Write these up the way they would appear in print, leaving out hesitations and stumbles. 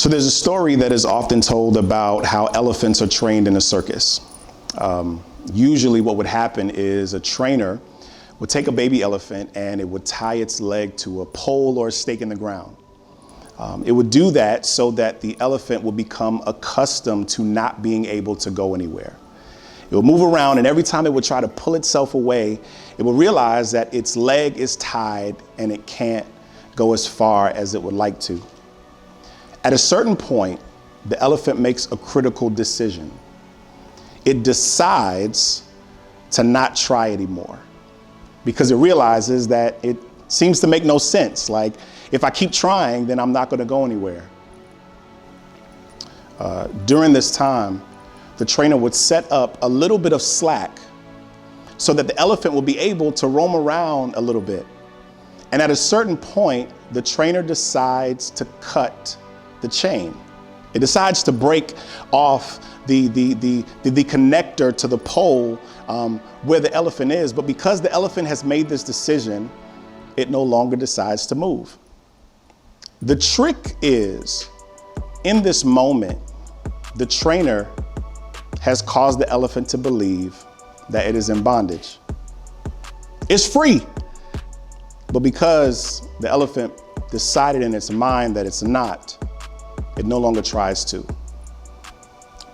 So there's a story that is often told about how elephants are trained in a circus. Usually what would happen is a trainer would take a baby elephant and it would tie its leg to a pole or a stake in the ground. It would do that so that the elephant will become accustomed to not being able to go anywhere. It will move around, and every time it would try to pull itself away, it will realize that its leg is tied and it can't go as far as it would like to. At a certain point, the elephant makes a critical decision. It decides to not try anymore because it realizes that it seems to make no sense. Like, if I keep trying, then I'm not going to go anywhere. During this time, the trainer would set up a little bit of slack so that the elephant will be able to roam around a little bit. And at a certain point, the trainer decides to cut the chain. It decides to break off the connector to the pole where the elephant is. But because the elephant has made this decision, it no longer decides to move. The trick is, in this moment, the trainer has caused the elephant to believe that it is in bondage. It's free. But because the elephant decided in its mind that it's not, it no longer tries to.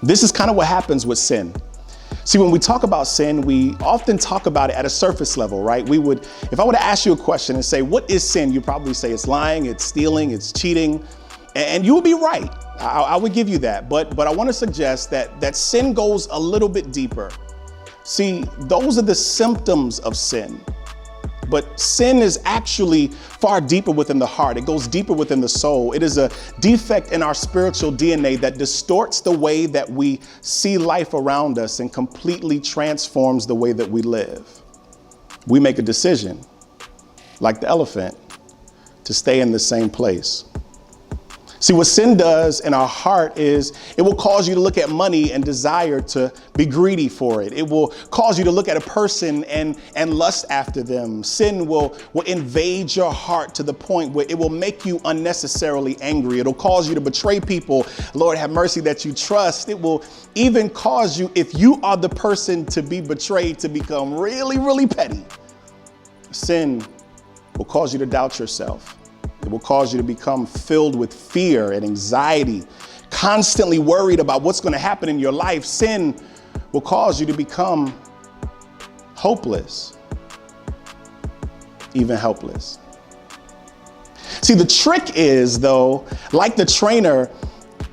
This is kind of what happens with sin. See, when we talk about sin, we often talk about it at a surface level, right? If I were to ask you a question and say, what is sin? You probably say it's lying, it's stealing, it's cheating, and you would be right. I would give you that. But I want to suggest that sin goes a little bit deeper. See, those are the symptoms of sin. But sin is actually far deeper within the heart. It goes deeper within the soul. It is a defect in our spiritual DNA that distorts the way that we see life around us and completely transforms the way that we live. We make a decision, like the elephant, to stay in the same place. See, what sin does in our heart is it will cause you to look at money and desire to be greedy for it. It will cause you to look at a person and lust after them. Sin will invade your heart to the point where it will make you unnecessarily angry. It'll cause you to betray people, Lord have mercy, that you trust. It will even cause you, if you are the person to be betrayed, to become really, really petty. Sin will cause you to doubt yourself. It will cause you to become filled with fear and anxiety, constantly worried about what's going to happen in your life. Sin will cause you to become hopeless, even helpless. See, the trick is, though, like the trainer,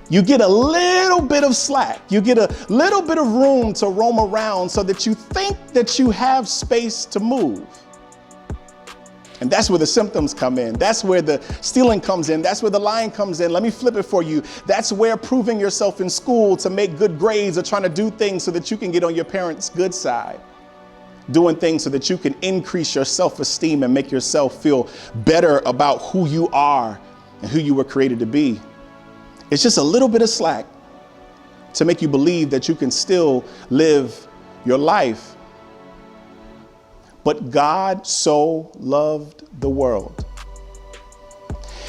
you get a little bit of slack. You get a little bit of room to roam around so that you think that you have space to move. And that's where the symptoms come in. That's where the stealing comes in. That's where the lying comes in. Let me flip it for you. That's where proving yourself in school to make good grades or trying to do things so that you can get on your parents' good side. Doing things so that you can increase your self-esteem and make yourself feel better about who you are and who you were created to be. It's just a little bit of slack to make you believe that you can still live your life. But God so loved the world.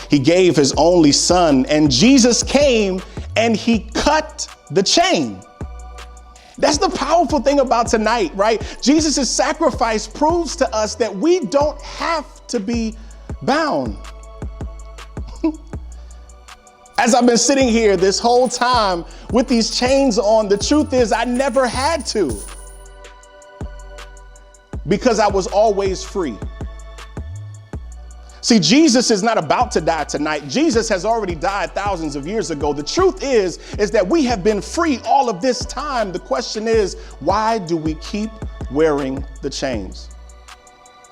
He gave his only son, and Jesus came and he cut the chain. That's the powerful thing about tonight, right? Jesus' sacrifice proves to us that we don't have to be bound. As I've been sitting here this whole time with these chains on, the truth is I never had to. Because I was always free. See, Jesus is not about to die tonight. Jesus has already died thousands of years ago. The truth is that we have been free all of this time. The question is, why do we keep wearing the chains?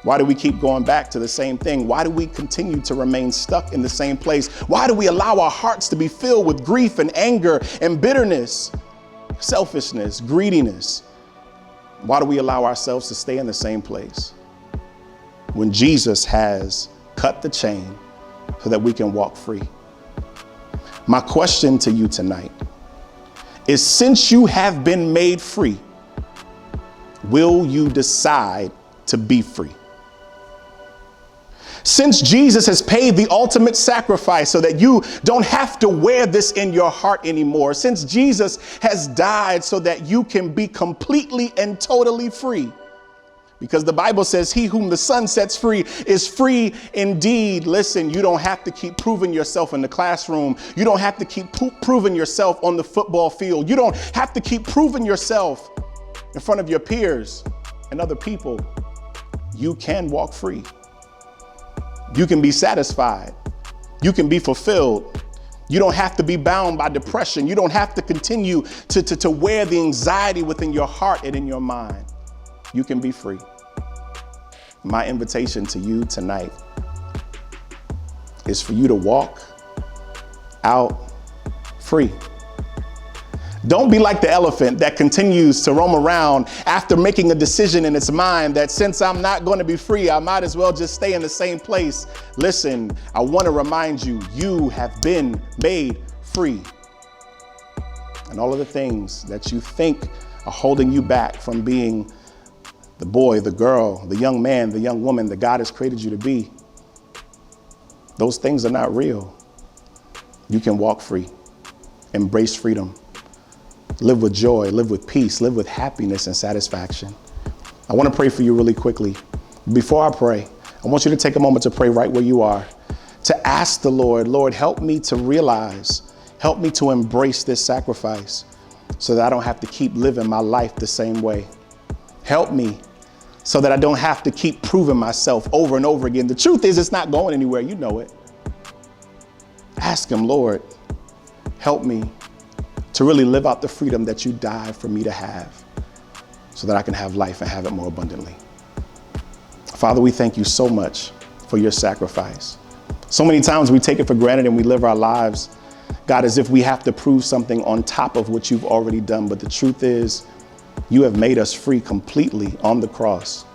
Why do we keep going back to the same thing? Why do we continue to remain stuck in the same place? Why do we allow our hearts to be filled with grief and anger and bitterness, selfishness, greediness? Why do we allow ourselves to stay in the same place when Jesus has cut the chain so that we can walk free? My question to you tonight is, since you have been made free, will you decide to be free? Since Jesus has paid the ultimate sacrifice so that you don't have to wear this in your heart anymore, since Jesus has died so that you can be completely and totally free, because the Bible says he whom the Son sets free is free indeed. Listen, you don't have to keep proving yourself in the classroom. You don't have to keep proving yourself on the football field. You don't have to keep proving yourself in front of your peers and other people. You can walk free. You can be satisfied. You can be fulfilled. You don't have to be bound by depression. You don't have to continue to wear the anxiety within your heart and in your mind. You can be free. My invitation to you tonight is for you to walk out free. Don't be like the elephant that continues to roam around after making a decision in its mind that since I'm not going to be free, I might as well just stay in the same place. Listen, I want to remind you, you have been made free. And all of the things that you think are holding you back from being the boy, the girl, the young man, the young woman that God has created you to be, those things are not real. You can walk free, embrace freedom. Live with joy, live with peace, live with happiness and satisfaction. I want to pray for you really quickly. Before I pray, I want you to take a moment to pray right where you are, to ask the Lord, Lord, help me to realize, help me to embrace this sacrifice so that I don't have to keep living my life the same way. Help me so that I don't have to keep proving myself over and over again. The truth is, it's not going anywhere. You know it. Ask him, Lord, help me to really live out the freedom that you died for me to have so that I can have life and have it more abundantly. Father, we thank you so much for your sacrifice. So many times we take it for granted and we live our lives, God, as if we have to prove something on top of what you've already done. But the truth is, you have made us free completely on the cross.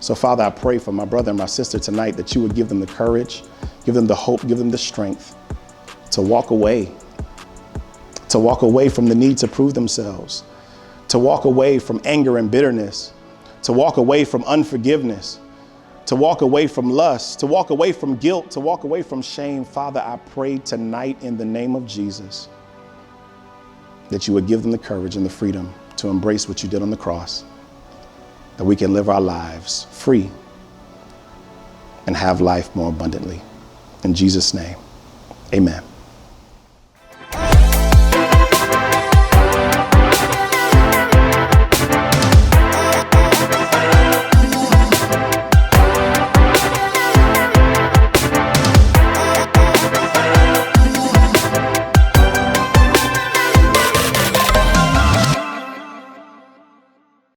So Father, I pray for my brother and my sister tonight that you would give them the courage, give them the hope, give them the strength to walk away from the need to prove themselves, to walk away from anger and bitterness, to walk away from unforgiveness, to walk away from lust, to walk away from guilt, to walk away from shame. Father, I pray tonight in the name of Jesus that you would give them the courage and the freedom to embrace what you did on the cross, that we can live our lives free and have life more abundantly. In Jesus' name, amen.